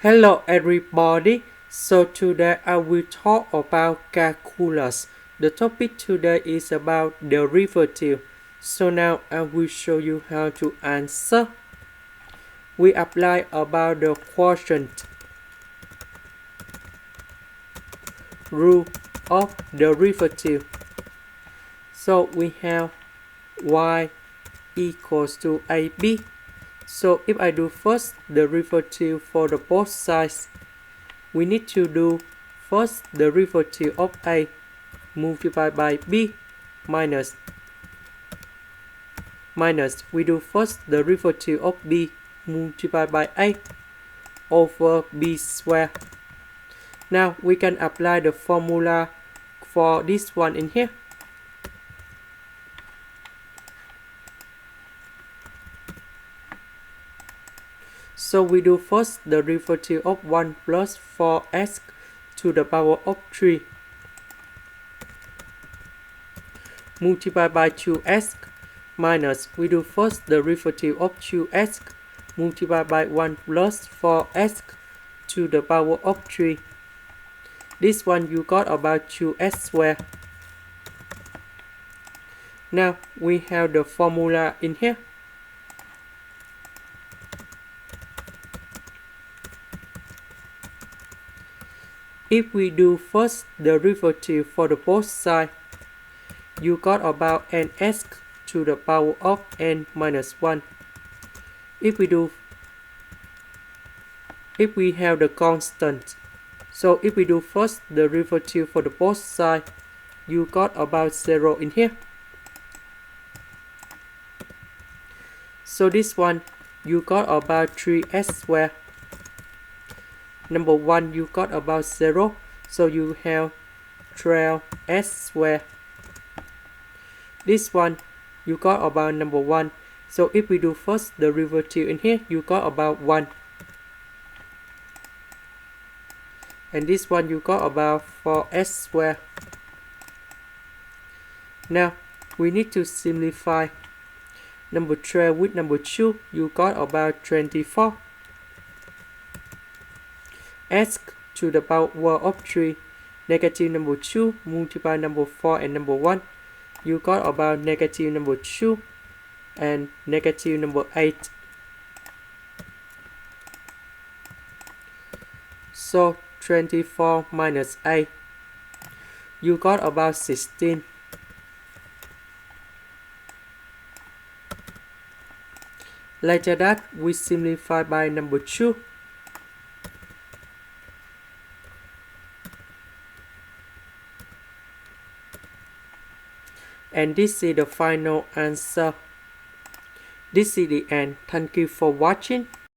Hello everybody, so today I will talk about calculus. The topic today is about derivative. So now I will show you how to answer. We apply about the quotient rule of derivative. So we have y equals to ab. So if I do first derivative for the both sides, we need to do first derivative of a multiplied by b minus we do first derivative of b multiplied by a over b squared. Now we can apply the formula for this one in here. So we do first derivative of 1 plus 4x to the power of 3 multiplied by 2x minus we do first derivative of 2x multiplied by 1 plus 4x to the power of 3. This one you got about 2x squared. Now we have the formula in here. If we do first derivative for the both sides, you got about nx to the power of n minus 1. If we have the constant, so if we do first derivative for the both sides, you got about 0 in here. So this one, you got about 3x squared. Number 1, you got about 0, so you have 12s squared. This one, you got about number 1, so if we do first derivative in here, you got about 1. And this one, you got about 4s squared. Now, we need to simplify. Number 12 with number 2, you got about 24. S to the power of 3, negative number 2, multiply number 4 and number 1, you got about negative number 2 and negative number 8. So 24 minus 8, you got about 16. Later that, we simplify by number 2. And this is the final answer. This is the end. Thank you for watching.